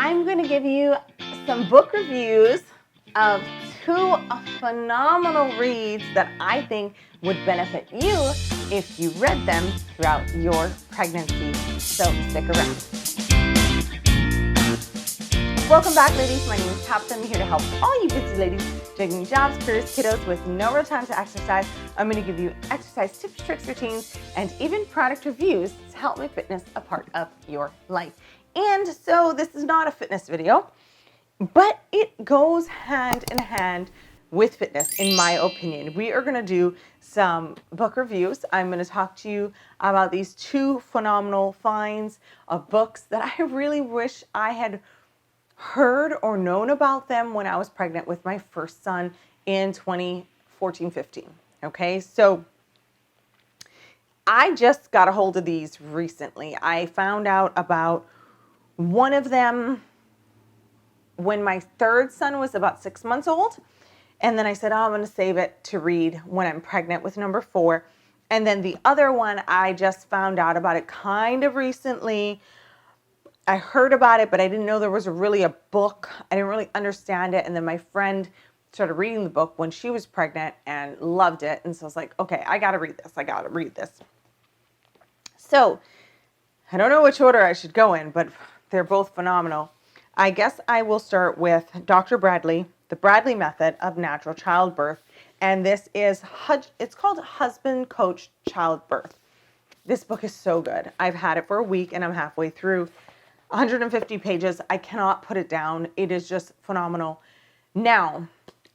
I'm going to give you some book reviews of two phenomenal reads that I think would benefit you if you read them throughout your pregnancy. So stick around. Welcome back, ladies. My name is Tabitha. I'm here to help all you busy ladies juggling jobs, careers, kiddos with no real time to exercise. I'm going to give you exercise tips, tricks, routines, and even product reviews to help make fitness a part of your life. And so this is not a fitness video, but it goes hand in hand with fitness, in my opinion. We are going to do some book reviews. I'm going to talk to you about these two phenomenal finds of books that I really wish I had heard or known about them when I was pregnant with my first son in 2014-15. Okay, so I just got a hold of these recently. I found out about one of them when my third son was about 6 months old. And then I said, I'm going to save it to read when I'm pregnant with number 4. And then the other one, I just found out about it kind of recently. I heard about it, but I didn't know there was really a book. I didn't really understand it. And then my friend started reading the book when she was pregnant and loved it. And so I was like, okay, I got to read this. So I don't know which order I should go in, but they're both phenomenal. I guess I will start with Dr. Bradley, The Bradley Method of Natural Childbirth. And this is, it's called Husband Coached Childbirth. This book is so good. I've had it for a week and I'm halfway through. 150 pages. I cannot put it down. It is just phenomenal. Now,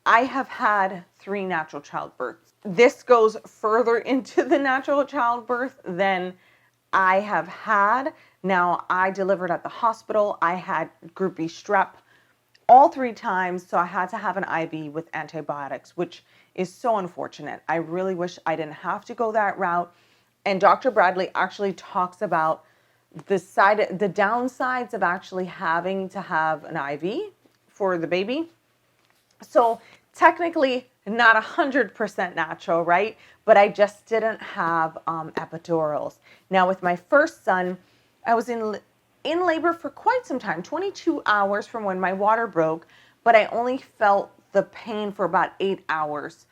I have had 3 natural childbirths. This goes further into the natural childbirth than I have had. Now, I delivered at the hospital. I had group B strep all 3 times, so I had to have an IV with antibiotics, which is so unfortunate. I really wish I didn't have to go that route. And Dr. Bradley actually talks about the downsides of actually having to have an IV for the baby. So technically not 100% natural, right? But I just didn't have epidurals. Now with my first son, I was in labor for quite some time, 22 hours from when my water broke, but I only felt the pain for about 8 hours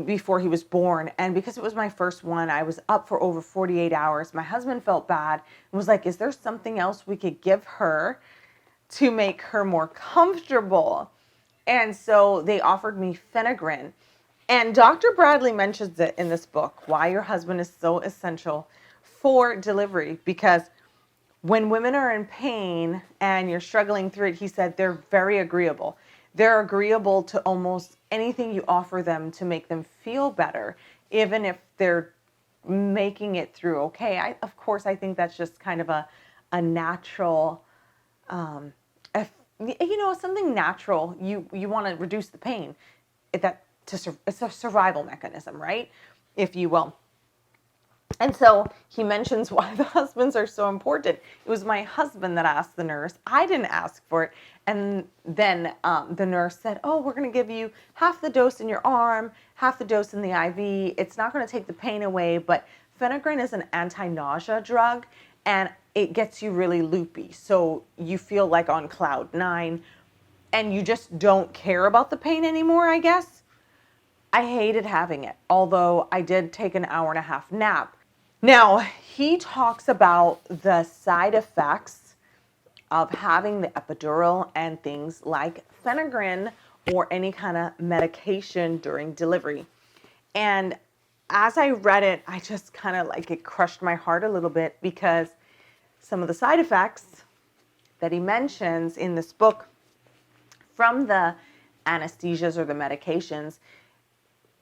before he was born. And because it was my first one, I was up for over 48 hours. My husband felt bad and was like, is there something else we could give her to make her more comfortable? And so they offered me Phenagrin. And Dr. Bradley mentions it in this book, why your husband is so essential for delivery. Because when women are in pain and you're struggling through it, he said they're very agreeable. They're agreeable to almost anything you offer them to make them feel better, even if they're making it through okay. Of course, I think that's just kind of a natural, something natural. You want to reduce the pain. It's a survival mechanism, right? If you will. And so he mentions why the husbands are so important. It was my husband that asked the nurse. I didn't ask for it. And then the nurse said, oh, we're going to give you half the dose in your arm, half the dose in the IV. It's not going to take the pain away, but Phenagrin is an anti-nausea drug, and it gets you really loopy. So you feel like on cloud 9, and you just don't care about the pain anymore, I guess. I hated having it, although I did take an 1.5-hour nap. Now, he talks about the side effects of having the epidural and things like Phenagrin or any kind of medication during delivery. And as I read it, I just kind of it crushed my heart a little bit, because some of the side effects that he mentions in this book from the anesthesias or the medications,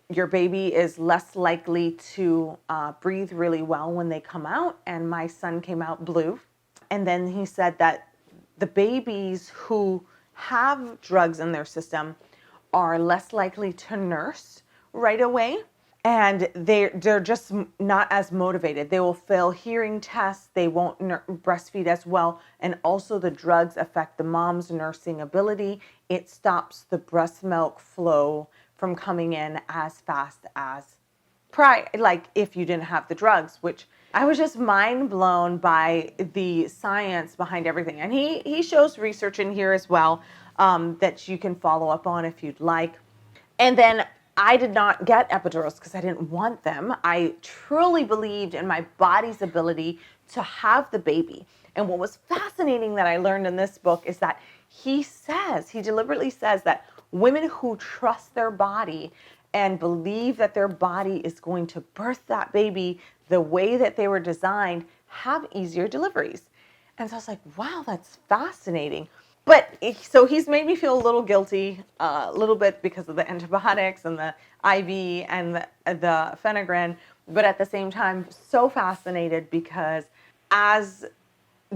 your baby is less likely to breathe really well when they come out. And my son came out blue. And then he said that the babies who have drugs in their system are less likely to nurse right away. And they're just not as motivated. They will fail hearing tests. They won't breastfeed as well. And also the drugs affect the mom's nursing ability. It stops the breast milk flow from coming in as fast as like if you didn't have the drugs, which I was just mind blown by the science behind everything. And he shows research in here as well that you can follow up on if you'd like. And then I did not get epidurals because I didn't want them. I truly believed in my body's ability to have the baby. And what was fascinating that I learned in this book is that he deliberately says that women who trust their body and believe that their body is going to birth that baby the way that they were designed have easier deliveries. And so I was like, wow, that's fascinating. But so he's made me feel a little guilty, a little bit because of the antibiotics and the IV and the Phenergan, but at the same time, so fascinated because as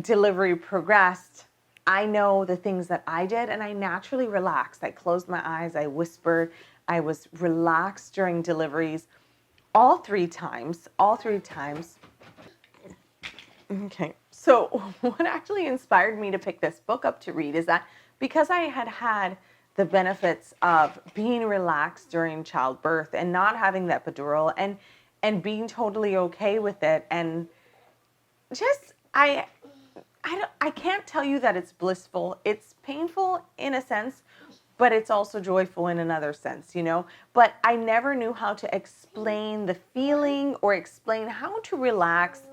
delivery progressed, I know the things that I did and I naturally relaxed. I closed my eyes, I whispered, I was relaxed during deliveries all three times. Okay. So what actually inspired me to pick this book up to read is that because I had had the benefits of being relaxed during childbirth and not having the epidural and being totally okay with it, and just I can't tell you that it's blissful. It's painful in a sense, but it's also joyful in another sense, you know? But I never knew how to explain the feeling or explain how to relax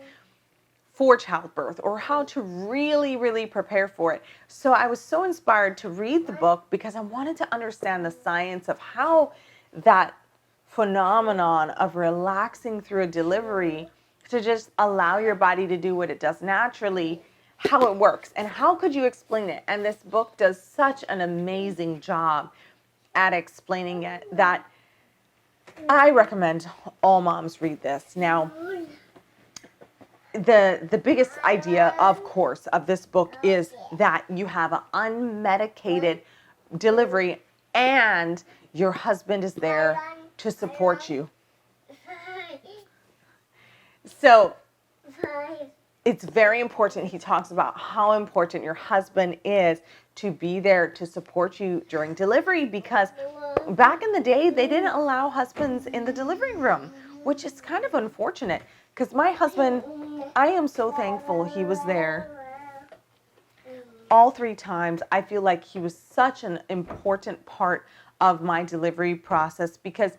for childbirth or how to really, really prepare for it. So I was so inspired to read the book because I wanted to understand the science of how that phenomenon of relaxing through a delivery to just allow your body to do what it does naturally, how it works and how could you explain it. And this book does such an amazing job at explaining it that I recommend all moms read this. Now, the biggest idea, of course, of this book is that you have an unmedicated delivery and your husband is there to support you. So it's very important. He talks about how important your husband is to be there to support you during delivery because back in the day, they didn't allow husbands in the delivery room, which is kind of unfortunate. Because my husband, I am so thankful he was there all three times. I feel like he was such an important part of my delivery process because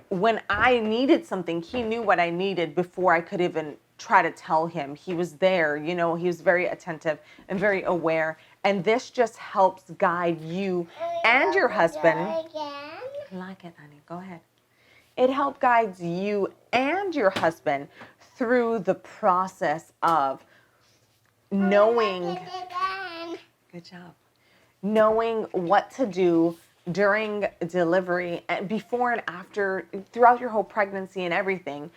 when I needed something, he knew what I needed before I could even try to tell him. He was there, you know, he was very attentive and very aware. And this just helps guide you and your husband. I like it, honey. Go ahead. It helps guide you and your husband through the process of knowing, good job, knowing what to do during delivery and before and after, throughout your whole pregnancy and everything,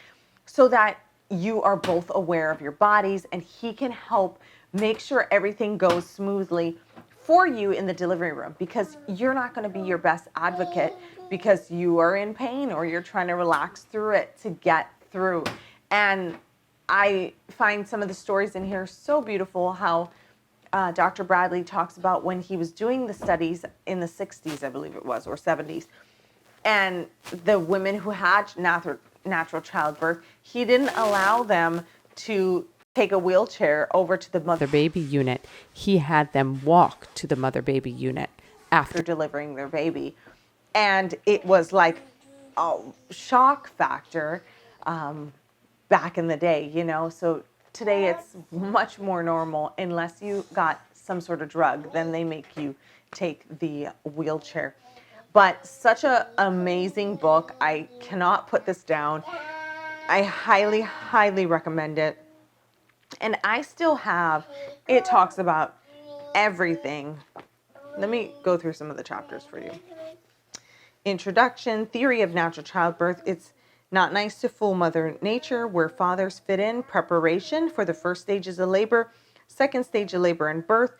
so that you are both aware of your bodies and he can help make sure everything goes smoothly for you in the delivery room because you're not going to be your best advocate because you are in pain or you're trying to relax through it to get through. And I find some of the stories in here so beautiful how Dr. Bradley talks about when he was doing the studies in the 60s, I believe it was, or 70s, and the women who had natural childbirth, he didn't allow them to take a wheelchair over to the mother-baby unit. He had them walk to the mother-baby unit after delivering their baby. And it was like a shock factor back in the day, you know. So today it's much more normal unless you got some sort of drug, then they make you take the wheelchair. But such an amazing book. I cannot put this down. I highly, highly recommend it. And I still have, it talks about everything. Let me go through some of the chapters for you. Introduction, Theory of Natural Childbirth. It's not nice to fool Mother Nature, where fathers fit in. Preparation for the first stages of labor, second stage of labor and birth.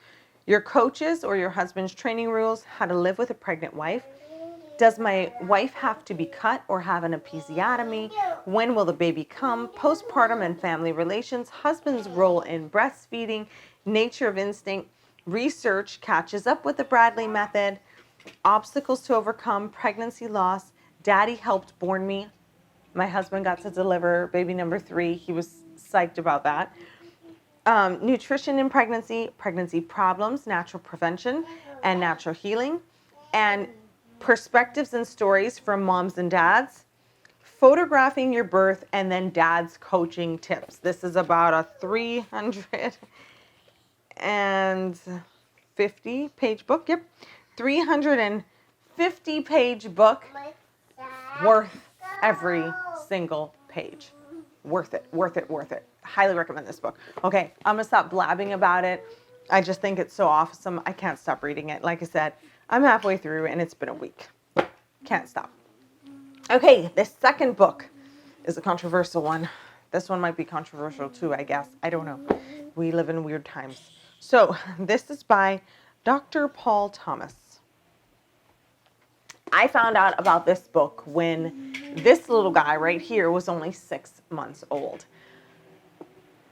Your coaches or your husband's training rules, how to live with a pregnant wife. Does my wife have to be cut or have an episiotomy? When will the baby come? Postpartum and family relations. Husband's role in breastfeeding. Nature of instinct. Research catches up with the Bradley method. Obstacles to overcome. Pregnancy loss. Daddy helped born me. My husband got to deliver baby number 3. He was psyched about that. Nutrition in pregnancy, pregnancy problems, natural prevention, and natural healing, and perspectives and stories from moms and dads, photographing your birth, and then dad's coaching tips. This is about a 350-page book. Yep. 350-page book, worth every single page. Worth it, worth it, worth it. Highly recommend this book. Okay, I'm gonna stop blabbing about it. I just think it's so awesome. I can't stop reading it. Like I said, I'm halfway through and it's been a week. Can't stop. Okay, the second book is a controversial one. This one might be controversial too, I guess. I don't know. We live in weird times. So this is by Dr. Paul Thomas. I found out about this book when this little guy right here was only 6 months old.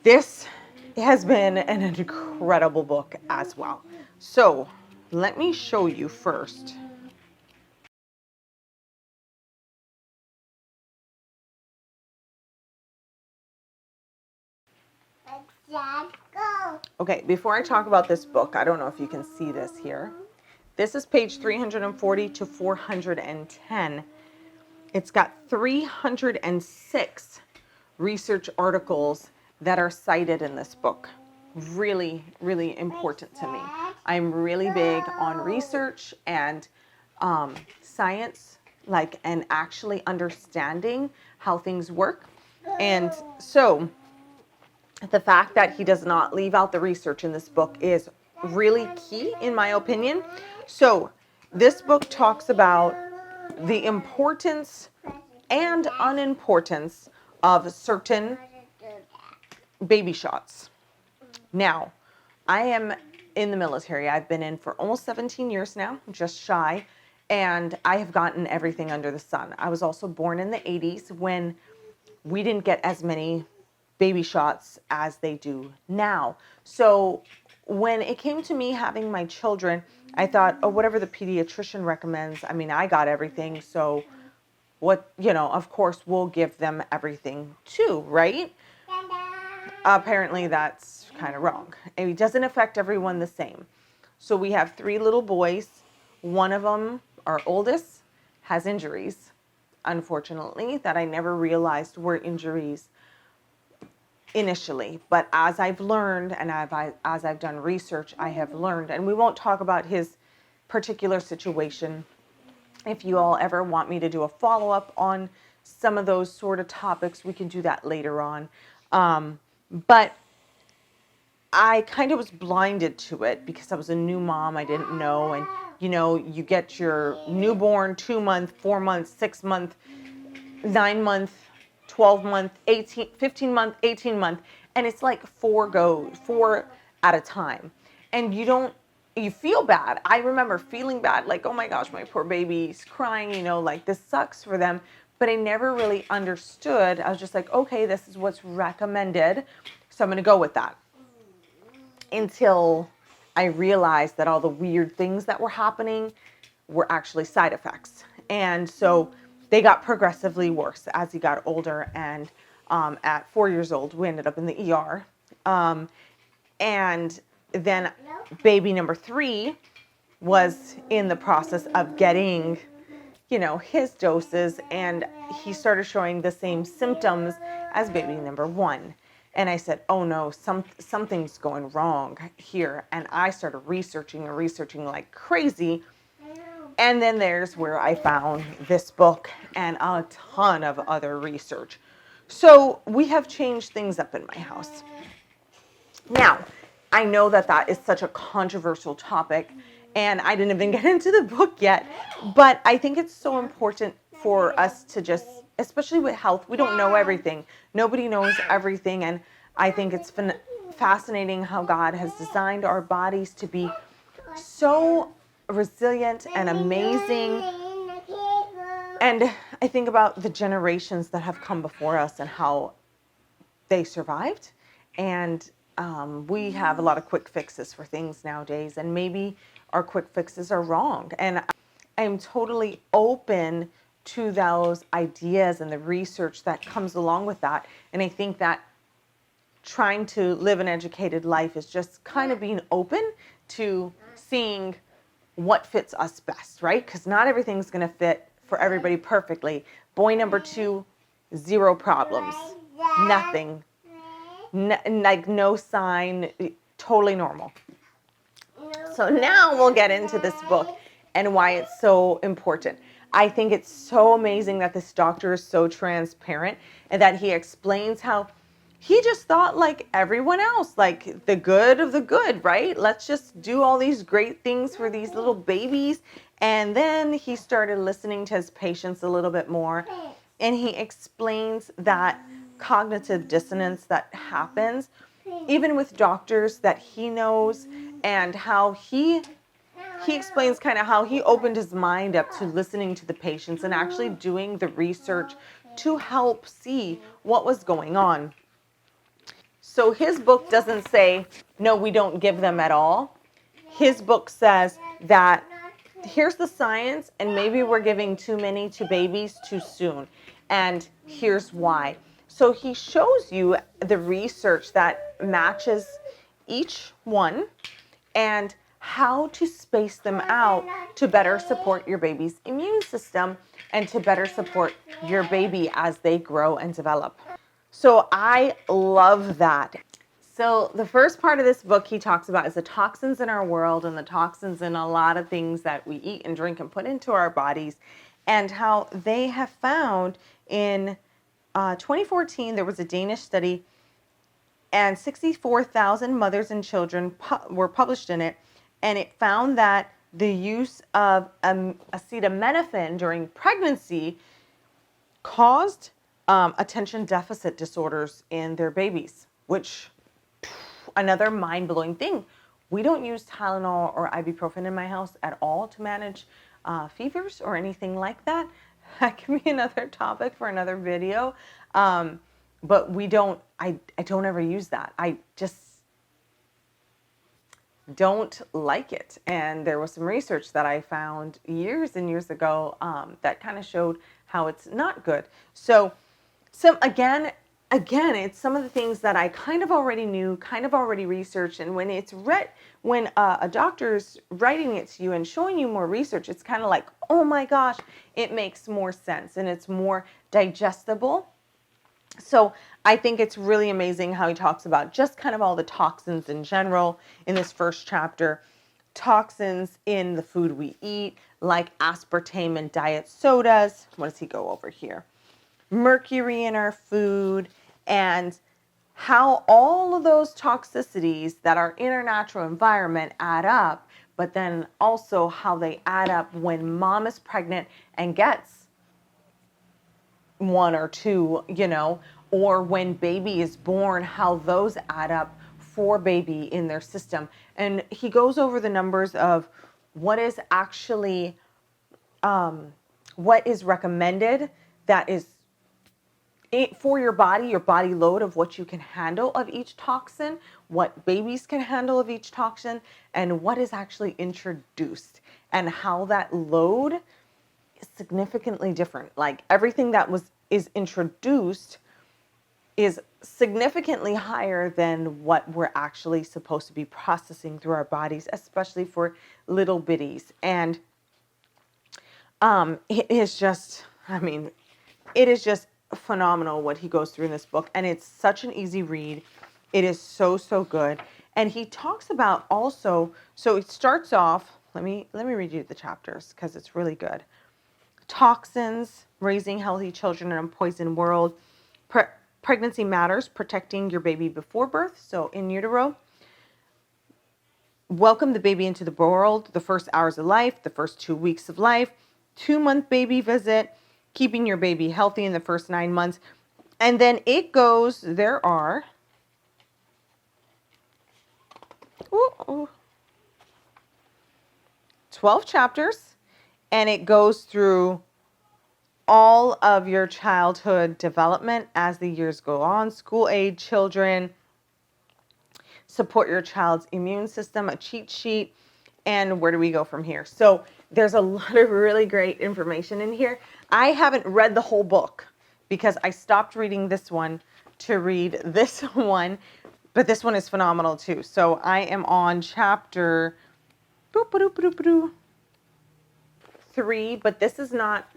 This has been an incredible book as well. So let me show you first. Okay, before I talk about this book, I don't know if you can see this here. This is page 340 to 410. It's got 306 research articles that are cited in this book. Really, really important to me. I'm really big on research and science, and actually understanding how things work. And so the fact that he does not leave out the research in this book is really key, in my opinion. So this book talks about the importance and unimportance of certain baby shots. Now, I am in the military. I've been in for almost 17 years now, just shy, and I have gotten everything under the sun. I was also born in the 80s when we didn't get as many baby shots as they do now. So when it came to me having my children, I thought, oh, whatever the pediatrician recommends, I mean, I got everything, so of course we'll give them everything too, right? Apparently that's kind of wrong. It doesn't affect everyone the same. So we have 3 little boys. One of them, our oldest, has injuries, unfortunately, that I never realized were injuries initially. But as I've learned and as I've done research, I have learned, and we won't talk about his particular situation. If you all ever want me to do a follow-up on some of those sort of topics, we can do that later on. But I kind of was blinded to it because I was a new mom. I didn't know. And, you get your newborn 2-month, 4-month, 6-month, 9-month, 12-month, 15-month, 18-month. And it's like 4 at a time. And you feel bad. I remember feeling bad, like, oh my gosh, my poor baby's crying, this sucks for them. But I never really understood. I was just like, okay, this is what's recommended, so I'm going to go with that. Until I realized that all the weird things that were happening were actually side effects. And so they got progressively worse as he got older. And at 4 years old, we ended up in the ER. And then baby number 3 was in the process of getting, his doses, and he started showing the same symptoms as baby number 1. And I said, oh no, something's going wrong here. And I started researching like crazy. And then there's where I found this book and a ton of other research. So we have changed things up in my house. Now, I know that is such a controversial topic, and I didn't even get into the book yet, but I think it's so important for us to just, especially with health, we don't know everything. Nobody knows everything, and I think it's fascinating how God has designed our bodies to be so resilient and amazing. And I think about the generations that have come before us and how they survived, and we have a lot of quick fixes for things nowadays, and maybe our quick fixes are wrong. And I'm totally open to those ideas and the research that comes along with that. And I think that trying to live an educated life is just kind of being open to seeing what fits us best, right? Because not everything's going to fit for everybody perfectly. Boy number 2, 0 problems, nothing, like no sign, totally normal. So now we'll get into this book and why it's so important. I think it's so amazing that this doctor is so transparent and that he explains how he just thought like everyone else, like the good of the good, right? Let's just do all these great things for these little babies. And then he started listening to his patients a little bit more. And he explains that cognitive dissonance that happens even with doctors that he knows, and how he explains kind of how he opened his mind up to listening to the patients and actually doing the research to help see what was going on. So his book doesn't say, no, we don't give them at all. His book says that here's the science, and maybe we're giving too many to babies too soon. And here's why. So he shows you the research that matches each one and how to space them out to better support your baby's immune system and to better support your baby as they grow and develop. So I love that. So the first part of this book he talks about is the toxins in our world and the toxins in a lot of things that we eat and drink and put into our bodies, and how they have found in 2014 there was a Danish study and 64,000 mothers and children were published in it, and it found that the use of acetaminophen during pregnancy caused attention deficit disorders in their babies, which another mind-blowing thing. We don't use Tylenol or ibuprofen in my house at all to manage fevers or anything like that. That can be another topic for another video. But we don't, I don't ever use that. I just don't like it. And there was some research that I found years and years ago that kind of showed how it's not good. So again, it's some of the things that I kind of already knew, kind of already researched. And when it's when a doctor's writing it to you and showing you more research, it's kind of like, oh my gosh, it makes more sense and it's more digestible. So I think it's really amazing how he talks about just kind of all the toxins in general in this first chapter. Toxins in the food we eat, like aspartame and diet sodas. What does he go over here? Mercury in our food, and how all of those toxicities that are in our natural environment add up, but then also how they add up when mom is pregnant and gets 1 or 2, or when baby is born, how those add up for baby in their system. And he goes over the numbers of what is actually, what is recommended that is for your body load of what you can handle of each toxin, what babies can handle of each toxin, and what is actually introduced, and how that load is significantly different. Like everything that is introduced is significantly higher than what we're actually supposed to be processing through our bodies, especially for little bitties. And it is just phenomenal what he goes through in this book, and it's such an easy read. It is so good. And he talks about also, so it starts off, let me read you the chapters because it's really good. Toxins, raising healthy children in a poisoned world, pregnancy matters, protecting your baby before birth, so in utero. Welcome the baby into the world, the first hours of life, the first 2 weeks of life, 2-month baby visit, keeping your baby healthy in the first 9 months. And then it goes, there are 12 chapters, and it goes through all of your childhood development as the years go on, school age children, support your child's immune system, a cheat sheet, and where do we go from here? So there's a lot of really great information in here. I haven't read the whole book because I stopped reading this one to read this one, but this one is phenomenal too. So I am on chapter 3, but this is not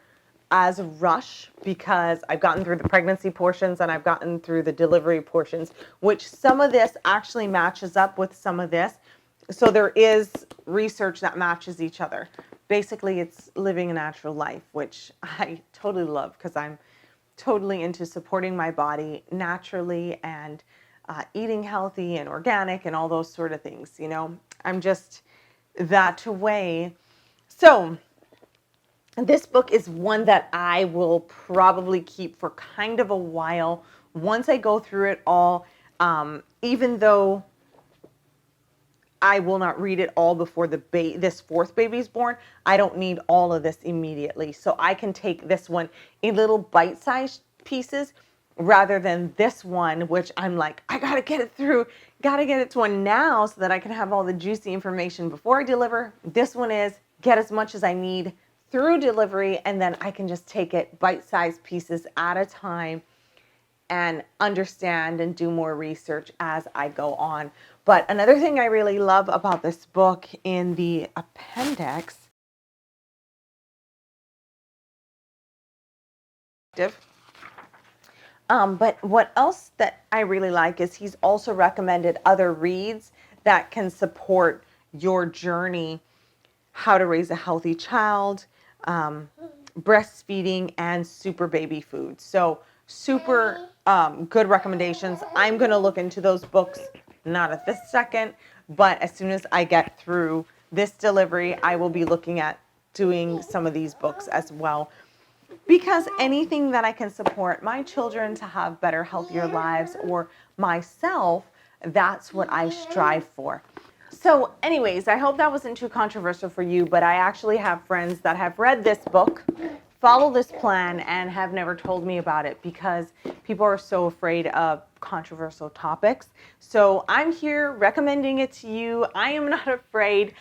as rush because I've gotten through the pregnancy portions and I've gotten through the delivery portions, which some of this actually matches up with some of this. So there is research that matches each other. Basically, it's living a natural life, which I totally love because I'm totally into supporting my body naturally and eating healthy and organic and all those sort of things. You know, I'm just that way. So this book is one that I will probably keep for kind of a while once I go through it all, even though I will not read it all before this fourth baby's born. I don't need all of this immediately. So I can take this one in little bite-sized pieces rather than this one, which I'm like, I got to get it through, got to get it to one now so that I can have all the juicy information before I deliver. This one is get as much as I need through delivery, and then I can just take it bite-sized pieces at a time and understand and do more research as I go on. But another thing I really love about this book in the appendix, but what else that I really like is he's also recommended other reads that can support your journey, how to raise a healthy child, breastfeeding, and super baby food. So super good recommendations. I'm going to look into those books, not at this second, but as soon as I get through this delivery, I will be looking at doing some of these books as well. Because anything that I can support my children to have better, healthier lives, or myself, that's what I strive for. So anyways, I hope that wasn't too controversial for you, but I actually have friends that have read this book, follow this plan, and have never told me about it because people are so afraid of controversial topics. So I'm here recommending it to you. I am not afraid.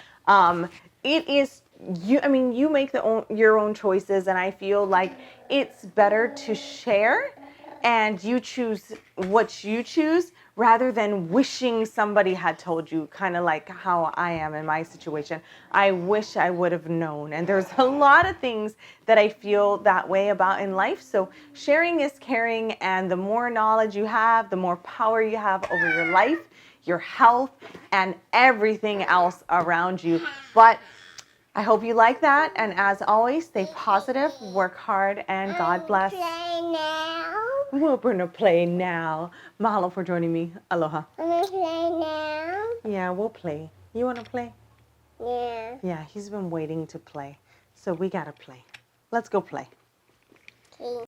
It is you. I mean, you make your own choices, and I feel like it's better to share and you choose what you choose rather than wishing somebody had told you, kind of like how I am in my situation. I wish I would have known. And there's a lot of things that I feel that way about in life. So sharing is caring, and the more knowledge you have, the more power you have over your life, your health, and everything else around you. But I hope you like that. And as always, stay positive, work hard, and God bless. Play now. We're going to play now. Mahalo for joining me. Aloha. Wanna play now? Yeah, we'll play. You want to play? Yeah. Yeah, he's been waiting to play. So we got to play. Let's go play. Okay.